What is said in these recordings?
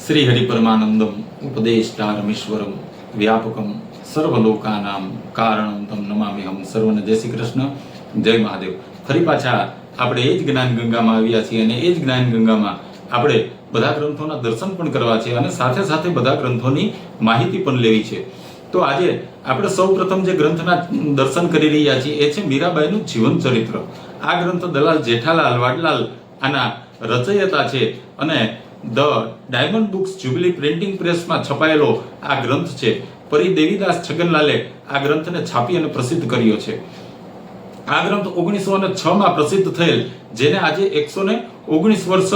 શ્રી હરિ પરમાનંદમ ઉપદેષ્ટારમીશ્વરમ વ્યાપકમ સર્વલોકાનામ કારણમ તમ નમામ્યહમ. સર્વને જય શ્રી કૃષ્ણ, જય મહાદેવ. ફરી પાછા આપણે એ જ જ્ઞાન ગંગામાં આવ્યા છીએ અને એ જ જ્ઞાન ગંગામાં આપણે બધા ગ્રંથોના દર્શન પણ કરવા છે અને સાથે સાથે બધા ગ્રંથોની માહિતી પણ લેવી છે. તો આજે આપણે સૌ પ્રથમ જે ગ્રંથના દર્શન કરી રહ્યા છીએ એ છે મીરાબાઈનું જીવન ચરિત્ર. આ ગ્રંથ દલાલ જેઠાલાલ વાડલાલ આના રચયિતા છે અને the diamond books jubilee printing પ્રેસમાં છપાયેલો આ ગ્રંથ છે. પરી દેવીદાસ છગનલાલે આ ગ્રંથને છાપી અને પ્રસિદ્ધ કર્યો છે. આ ગ્રંથ 1906માં પ્રસિદ્ધ થયેલ, જેને આજે 119 વર્ષ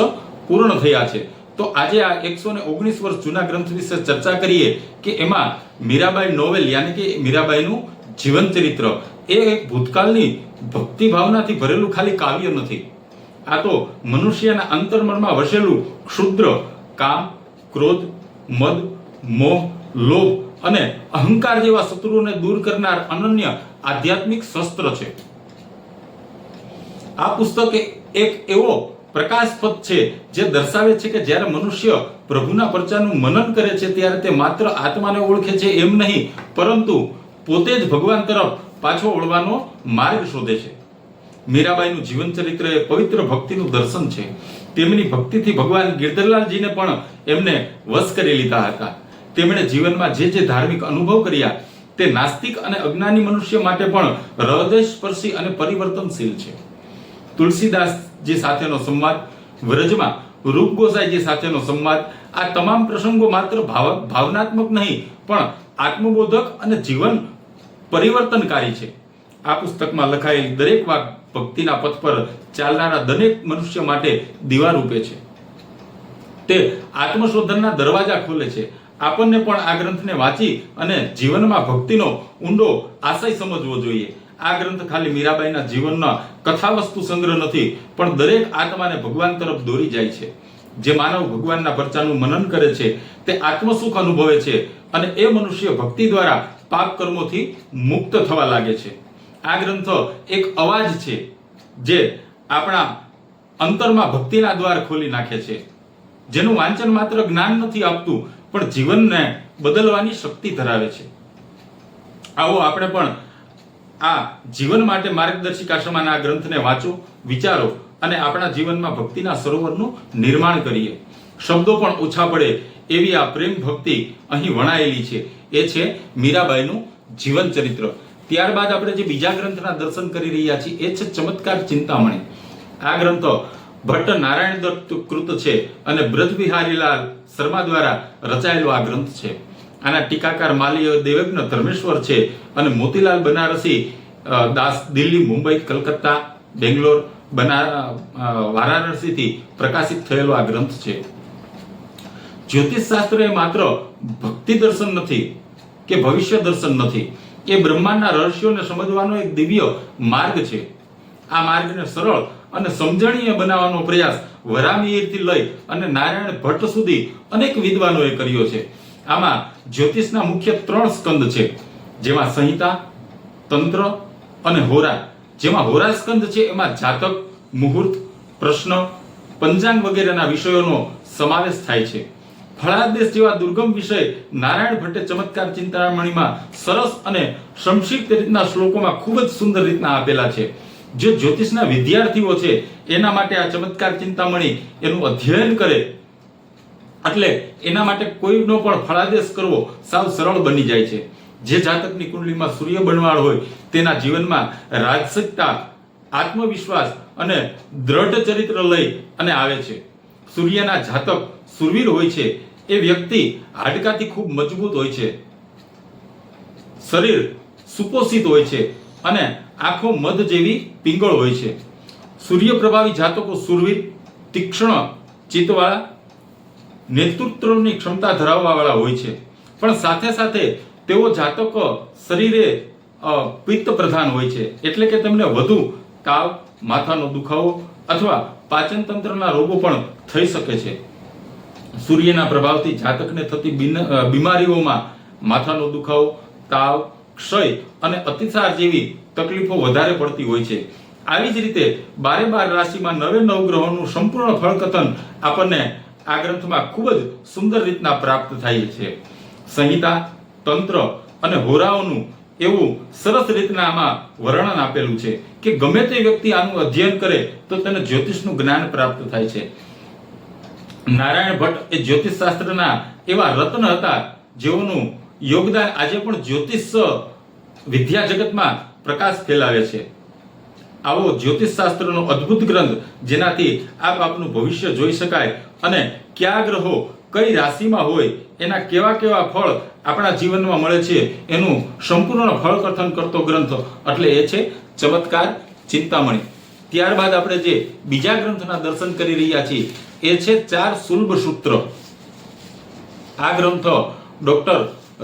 પૂર્ણ થયા છે. તો આજે આ 119 વર્ષ જૂના ગ્રંથ વિશે ચર્ચા કરીએ કે એમાં મીરાબાઈ નોવેલ યાની કે મીરાબાઈનું જીવન ચરિત્ર એ એક ભૂતકાળની ભક્તિ ભાવનાથી ભરેલું ખાલી કાવ્ય નથી. આ તો મનુષ્યના અંતર્મનમાં વસેલું ક્ષુદ્ર કામ, ક્રોધ, મદ, મોહ, લોભ અને અહંકાર જેવા શત્રુઓને દૂર કરનાર અનન્ય આધ્યાત્મિક શસ્ત્ર છે. આ પુસ્તક એક એવો પ્રકાશપથ છે જે દર્શાવે છે કે જ્યારે મનુષ્ય પ્રભુના પરચાનું મનન કરે છે ત્યારે તે માત્ર આત્માને ઓળખે છે એમ નહીં, પરંતુ પોતે જ ભગવાન તરફ પાછો વળવાનો માર્ગ શોધે છે. મીરાબાઈનું જીવન ચરિત્ર એ પવિત્ર ભક્તિનું દર્શન છે. તેમની ભક્તિથી ભગવાન ગિરધરલાલજીને પણ એમને વશ કરી લીધા હતા. તેમણે જીવનમાં જે જે ધાર્મિક અનુભવ કર્યા તે નાસ્તિક અને અજ્ઞાની મનુષ્ય માટે પણ હૃદયસ્પર્શી અને પરિવર્તનશીલ છે. તુલસીદાસજી સાથેનો સંવાદ, વ્રજમાં રૂપ ગોસાઈજી સાથેનો સંવાદ, આ તમામ પ્રસંગો માત્ર ભાવનાત્મક નહીં પણ આત્મબોધક અને જીવન પરિવર્તનકારી છે. આ પુસ્તકમાં લખાયેલી દરેક વાત ભક્તિના પથ પર ચાલનારા દરેક મનુષ્ય માટે દીવા રૂપે છે. તે આત્મશોધનના દરવાજા ખોલે છે. આપણને પણ આ ગ્રંથને વાંચી અને જીવનમાં ભક્તિનો ઊંડો આશય સમજવો જોઈએ. આ ગ્રંથ ખાલી મીરાબાઈના જીવનના કથાવસ્તુ સંગ્રહ નથી, પણ દરેક આત્માને ભગવાન તરફ દોરી જાય છે. જે માનવ ભગવાનના પરચાનું મનન કરે છે તે આત્મસુખ અનુભવે છે અને એ મનુષ્ય ભક્તિ દ્વારા પાપ કર્મોથી મુક્ત થવા લાગે છે. આ ગ્રંથ એક અવાજ છે જે આપણા અંતરમાં ભક્તિના દ્વાર ખોલી નાખે છે, જેનું વાંચન માત્ર જ્ઞાન નથી આપતું પણ જીવનને બદલવાની શક્તિ ધરાવે છે. આવો આપણે પણ આ જીવન માટે માર્ગદર્શિકા સમાન આ ગ્રંથને વાંચો, વિચારો અને આપણા જીવનમાં ભક્તિના સરોવરનું નિર્માણ કરીએ. શબ્દો પણ ઓછા પડે એવી આ પ્રેમ ભક્તિ અહીં વણાયેલી છે. એ છે મીરાબાઈનું જીવન ચરિત્ર. ત્યારબાદ આપણે જે બીજા ગ્રંથના દર્શન કરી રહ્યા છીએ એ છે ચમત્કાર ચિંતામણી. આ ગ્રંથ ભટ્ટ નારાયણ દત્ત કૃત છે અને બ્રજબિહારીલાલ શર્મા દ્વારા રચાયેલો આ ગ્રંથ છે. આના ટીકાકાર માલી દેવજ્ઞ ધર્મેશ્વર છે અને મોતીલાલ બનારસી દાસ દિલ્હી, મુંબઈ, કલકત્તા, બેંગ્લોર, વારાણસીથી પ્રકાશિત થયેલો આ ગ્રંથ છે. જ્યોતિષ શાસ્ત્ર એ માત્ર ભક્તિ દર્શન નથી કે ભવિષ્ય દર્શન નથી, એ બ્રહ્માંડના રહસ્યોને સમજવાનો એક દિવ્ય માર્ગ છે. આ માર્ગને સરળ અને સમજણીય બનાવવાનો પ્રયાસ વરામિહિરથી લઈ અને નારાયણ ભટ્ટ સુધી અનેક વિદ્વાનોએ કર્યો છે. આમાં જ્યોતિષના મુખ્ય 3 સ્કંદ છે, જેમાં સંહિતા, તંત્ર અને હોરા. જેમાં હોરા સ્કંદ છે એમાં જાતક, મુહૂર્ત, પ્રશ્ન, પંચાંગ વગેરેના વિષયોનો સમાવેશ થાય છે. ફળાદેશ જેવા દુર્ગમ વિષય નારાયણ ભટ્ટે ચમત્કાર ચિંતામણીમાં સરસ અને સંક્ષિપ્ત રીતના શ્લોકોમાં ખૂબ જ સુંદર રીતના આપેલા છે. જે જ્યોતિષના વિદ્યાર્થીઓ છે એના માટે આ ચમત્કાર ચિંતામણી એનું અધ્યયન કરે એટલે એના માટે કોઈનો પણ ફળાદેશ કરવો સાવ સરળ બની જાય છે. જે જાતકની કુંડલીમાં સૂર્ય બનવાળ હોય તેના જીવનમાં રાજસિકતા, આત્મવિશ્વાસ અને દ્રઢ ચરિત્ર લઈ અને આવે છે. સૂર્યના જાતક સુરવીર હોય છે. એ વ્યક્તિ હાડકાથી ખૂબ મજબૂત હોય છે, શરીર સુપોષિત હોય છે અને આંખો મધ જેવી પિંગળ હોય છે. સૂર્ય પ્રભાવી જાતકો સુરવીર, તીક્ષ્ણ ચિત્તવાળા, નેતૃત્વની ક્ષમતા ધરાવવાવાળા હોય છે. પણ સાથે સાથે તેઓ જાતકો શરીરે પિત્ત પ્રધાન હોય છે, એટલે કે તેમને વધુ તાવ, માથાનો દુખાવો અથવા પાચન તંત્રના રોગો પણ થઈ શકે છે. સૂર્યના પ્રભાવથી જાતકને થતી બીમારીઓમાં માથાનો દુખાવો, તાવ, ક્ષય અને અતિસાર જેવી તકલીફો વધારે પડતી હોય છે. આવી જ રીતે 12 રાશિમાં 9 ગ્રહોનું સંપૂર્ણ ફળકથન આપણને આ ગ્રંથમાં ખૂબ જ સુંદર રીતના પ્રાપ્ત થાય છે. સંહિતા, તંત્ર અને હોરાઓનું એવું સરસ રીતના આમાં વર્ણન આપેલું છે કે ગમે તે વ્યક્તિ આનું અધ્યયન કરે તો તેને જ્યોતિષનું જ્ઞાન પ્રાપ્ત થાય છે. નારાયણ ભટ્ટ એ જ્યોતિષ શાસ્ત્રના એવા રત્ન હતા જેઓનું યોગદાન આજે પણ જ્યોતિષ વિદ્યા જગતમાં પ્રકાશ ફેલાવે છે. આવો જ્યોતિષ શાસ્ત્રનો અદ્ભુત ગ્રંથ જેનાથી આપ આપનું ભવિષ્ય જોઈ શકાય અને કયા ગ્રહો કઈ રાશિમાં હોય એના કેવા કેવા ફળ આપણા જીવનમાં મળે છે એનું સંપૂર્ણ ફળ કથન કરતો ગ્રંથ એટલે એ છે ચમત્કાર ચિંતામણી. ત્યારબાદ આપણે જે બીજા ગ્રંથના દર્શન કરી રહ્યા છીએ એ છે 4 સુલભ સૂત્ર. આ ગ્રંથ ડોક્ટર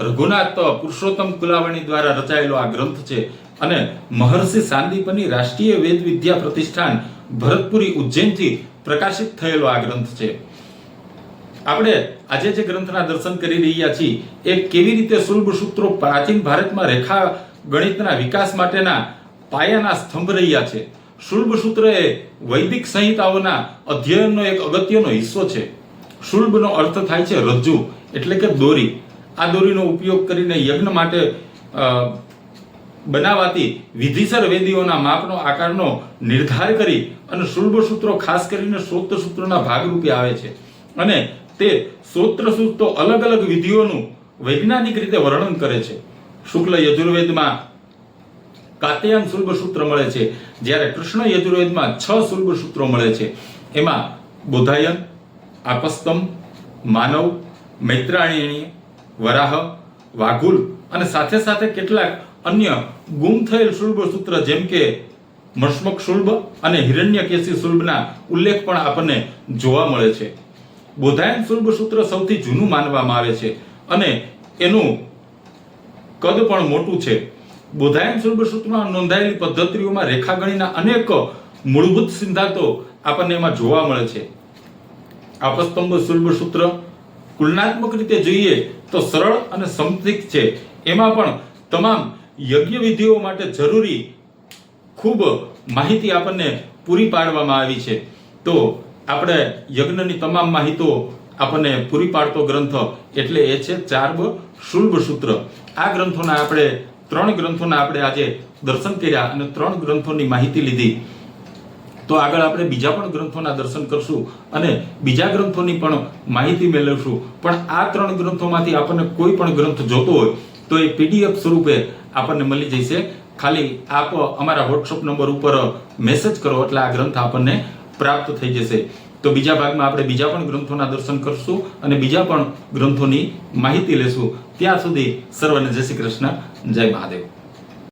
રઘુનાથ પુરુષોત્તમ કુલાવણી દ્વારા રચાયેલો આ ગ્રંથ છે અને મહર્ષિ સાંદીપની રાષ્ટ્રીય વેદ વિદ્યા પ્રતિષ્ઠાન ભરતપુરી ઉજ્જૈનથી પ્રકાશિત થયેલો આ ગ્રંથ છે. આપણે આજે જે ગ્રંથના દર્શન કરી રહ્યા છીએ એ કેવી રીતે સુલભ સૂત્રો પ્રાચીન ભારતમાં રેખા ગણિતના વિકાસ માટેના પાયાના સ્તંભ રહ્યા છે. સુલભ સૂત્ર એ વૈદિક સંહિતાઓના અધ્યયનનો એક અગત્યનો હિસ્સો છે. સુલભનો અર્થ થાય છે રજ્જુ એટલે કે દોરી. આ દોરીનો ઉપયોગ કરીને યજ્ઞ માટે બનાવાતી વિધિસર વેદીઓના માપનો આકારનો નિર્ધાર કરી અને સુલભ સૂત્રો ખાસ કરીને શ્રોત્ર સૂત્રોના ભાગરૂપે આવે છે અને તે શ્રોત્ર સૂત્રો અલગ અલગ વિધિઓનું વૈજ્ઞાનિક રીતે વર્ણન કરે છે. શુક્લ યજુર્વેદમાં કાત્યાયન સુલભ સૂત્ર મળે છે જ્યારે કૃષ્ણ યજુર્વેદમાં 6 સુલભ સૂત્રો મળે છે. એમાં બોધાયન, આપસ્તમ, માનવ, મૈત્રાયણીય, વરાહ, વાઘુલ અને સાથે સાથે કેટલાક અન્ય ગુમ થયેલ સુલભ સૂત્ર જેમ કે મશ્મક સુલભ અને હિરણ્યકેશી સુલભના ઉલ્લેખ પણ આપણને જોવા મળે છે. બોધાયન સુલભ સૂત્ર સૌથી જૂનું માનવામાં આવે છે અને એનું કદ પણ મોટું છે. બોધાયન સુલભ સૂત્રમાં નોંધાયેલી પદ્ધતિઓમાં રેખાગણિતના અનેક મૂળભૂત સિદ્ધાંતો આપણને એમાં જોવા મળે છે. આપસ્તંભ સુલભ સૂત્ર તુલનાત્મક રીતે જોઈએ તો સરળ અને સમતિક છે. એમાં પણ તમામ યજ્ઞ વિધિઓ માટે જરૂરી ખૂબ માહિતી આપણને પૂરી પાડવામાં આવી છે. તો આપણે યજ્ઞની તમામ માહિતીઓ આપણને પૂરી પાડતો ગ્રંથ એટલે એ છે 4 સુલભ સૂત્ર. આ ગ્રંથોના આપણે 3 ગ્રંથોના આપણે આજે દર્શન કર્યા અને 3 ગ્રંથોની માહિતી લીધી. તો આગળ આપણે બીજા પણ ગ્રંથોના દર્શન કરશું અને બીજા ગ્રંથોની પણ માહિતી મેળવશું. પણ આ 3 ગ્રંથોમાંથી આપણને કોઈ પણ ગ્રંથ જોતો હોય તો એ PDF સ્વરૂપે આપણને મળી જશે. ખાલી આપ અમારા WhatsApp નંબર ઉપર મેસેજ કરો એટલે આ ગ્રંથ આપણને પ્રાપ્ત થઈ જશે. તો બીજા ભાગમાં આપણે બીજા પણ ગ્રંથોના દર્શન કરશું અને બીજા પણ ગ્રંથોની માહિતી લેશું. ત્યાં સુધી સર્વને જય શ્રી કૃષ્ણ, જય મહાદેવ.